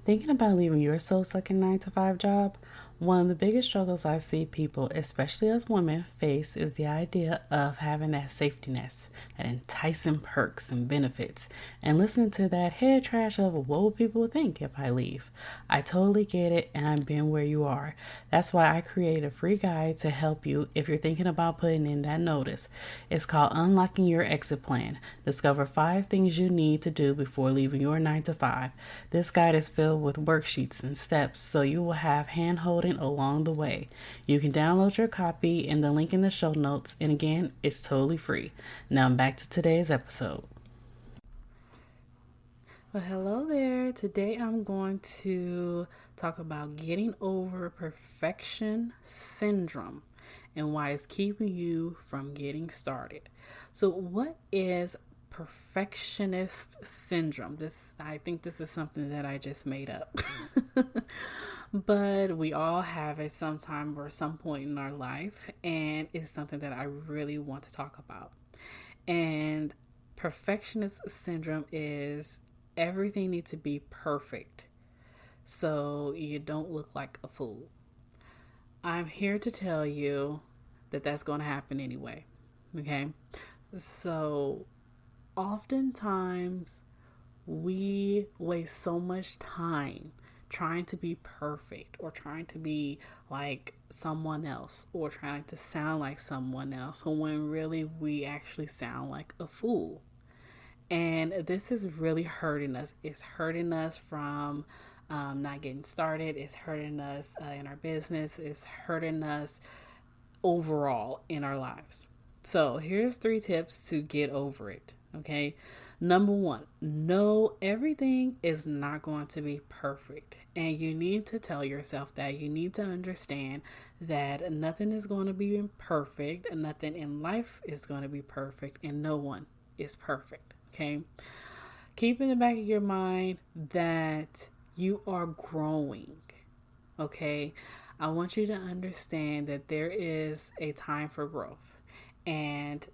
Thinking about leaving your soul sucking 9 to 5 job, one of the biggest struggles I see people, especially as women, face is the idea of having that safety net, that enticing perks and benefits, and listening to that head trash of what will people think if I leave. I totally get it, and I've been where you are. That's why I created a free guide to help you if you're thinking about putting in that notice. It's called Unlocking Your Exit Plan. Discover 5 things you need to do before leaving your 9 to 5. This guide is filled with worksheets and steps so you will have hand holding along the way. You can download your copy in the link in the show notes, and again, it's totally free. Now back to today's episode. Well, hello there. Today I'm going to talk about getting over perfection syndrome and why it's keeping you from getting started. So, what is perfectionist syndrome? I think this is something that I just made up. But we all have it sometime or some point in our life, and it's something that I really want to talk about. And perfectionist syndrome is everything needs to be perfect so you don't look like a fool. I'm here to tell you that that's going to happen anyway. Okay? So, oftentimes we waste so much time trying to be perfect or trying to be like someone else or trying to sound like someone else when really we actually sound like a fool. And this is really hurting us. It's hurting us from not getting started. It's hurting us in our business. It's hurting us overall in our lives. So here's 3 tips to get over it. Okay. Number one, know everything is not going to be perfect. And you need to tell yourself that. You need to understand that nothing is going to be perfect. Nothing in life is going to be perfect. And no one is perfect. Okay. Keep in the back of your mind that you are growing. Okay. I want you to understand that there is a time for growth. And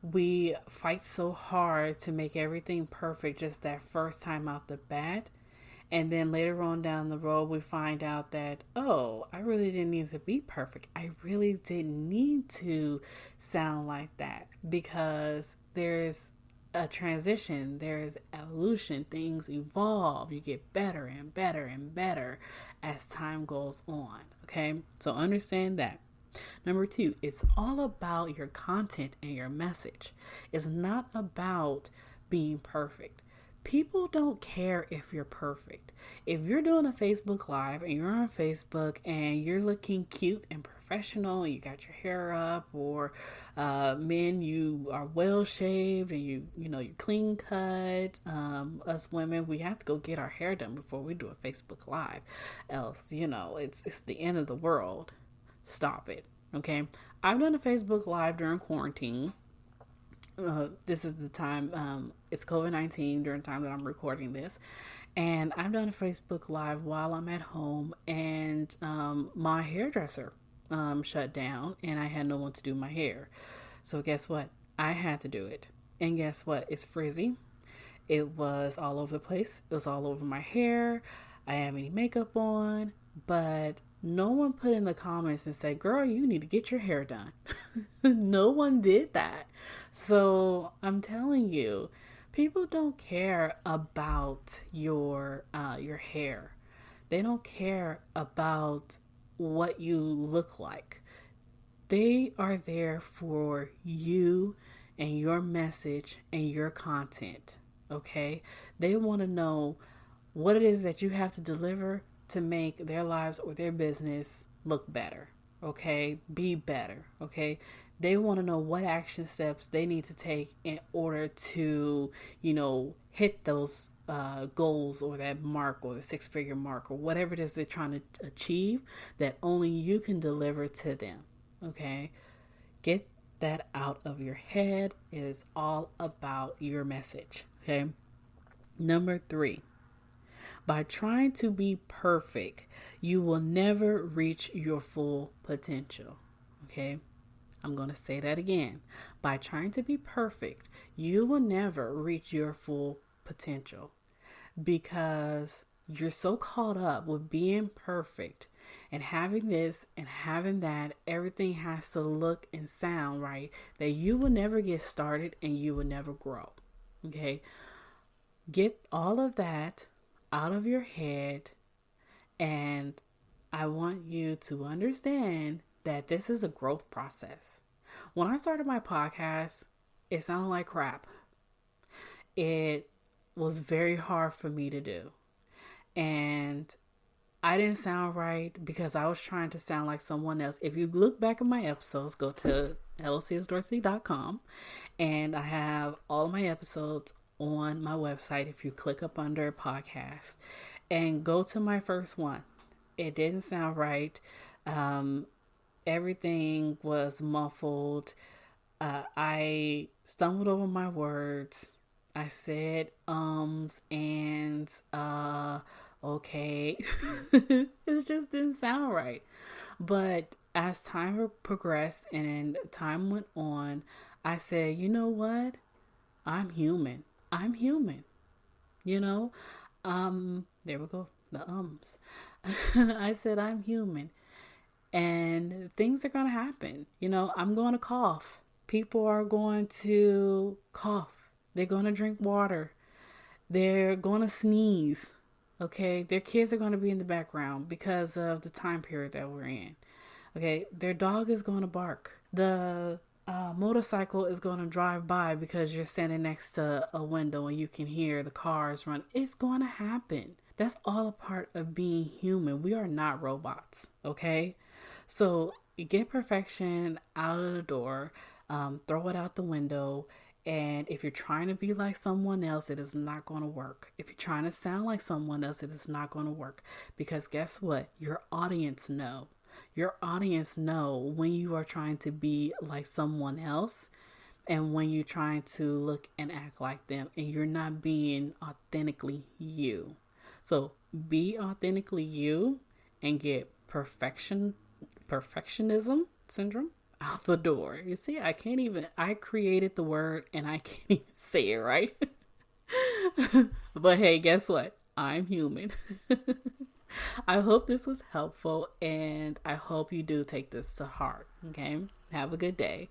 we fight so hard to make everything perfect just that first time out the bat. And then later on down the road, we find out that, oh, I really didn't need to be perfect. I really didn't need to sound like that because there's a transition, there's evolution, things evolve, you get better and better and better as time goes on. Okay, so understand that. Number two, it's all about your content and your message. It's not about being perfect. People don't care if you're perfect. If you're doing a Facebook Live and you're on Facebook and you're looking cute and professional, and you got your hair up, or men, you are well shaved and you clean cut. Us women, we have to go get our hair done before we do a Facebook Live, else it's the end of the world. Stop it. Okay. I've done a Facebook Live during quarantine. This is the time, it's COVID-19 during the time that I'm recording this. And I've done a Facebook Live while I'm at home, and my hairdresser shut down, and I had no one to do my hair. So, guess what? I had to do it. And guess what? It's frizzy. It was all over the place. It was all over my hair. I didn't have any makeup on, but no one put in the comments and said, girl, you need to get your hair done. No one did that. So I'm telling you, people don't care about your hair. They don't care about what you look like. They are there for you and your message and your content. Okay? They want to know what it is that you have to deliver to make their lives or their business look better. Okay? Be better. Okay? They want to know what action steps they need to take in order to, hit those goals or that mark or the 6-figure mark or whatever it is they're trying to achieve that only you can deliver to them. Okay? Get that out of your head. It is all about your message. Okay? Number 3, by trying to be perfect, you will never reach your full potential. Okay? I'm going to say that again. By trying to be perfect, you will never reach your full potential because you're so caught up with being perfect and having this and having that, everything has to look and sound right, that you will never get started and you will never grow. Okay? Get all of that out of your head, and I want you to understand that this is a growth process. When I started my podcast, it sounded like crap. It was very hard for me to do. And I didn't sound right because I was trying to sound like someone else. If you look back at my episodes, go to lcsdorsey.com, and I have all of my episodes on my website. If you click up under podcast and go to my first one, it didn't sound right. Everything was muffled. I stumbled over my words. I said and okay. It just didn't sound right. But as time progressed and time went on, I said, you know what? I'm human. I'm human. You know? There we go. The ums. I said I'm human. And things are going to happen. You know, I'm going to cough. People are going to cough. They're going to drink water. They're going to sneeze. Okay. Their kids are going to be in the background because of the time period that we're in. Okay. Their dog is going to bark. The motorcycle is going to drive by because you're standing next to a window and you can hear the cars run. It's going to happen. That's all a part of being human. We are not robots. Okay. So get perfection out of the door, throw it out the window. And if you're trying to be like someone else, it is not going to work. If you're trying to sound like someone else, it is not going to work. Because guess what? Your audience know. Your audience know when you are trying to be like someone else and when you're trying to look and act like them and you're not being authentically you. So be authentically you and get perfectionism syndrome out the door. You see, I created the word and I can't even say it right. But hey, guess what? I'm human. I hope this was helpful and I hope you do take this to heart. Okay. Have a good day.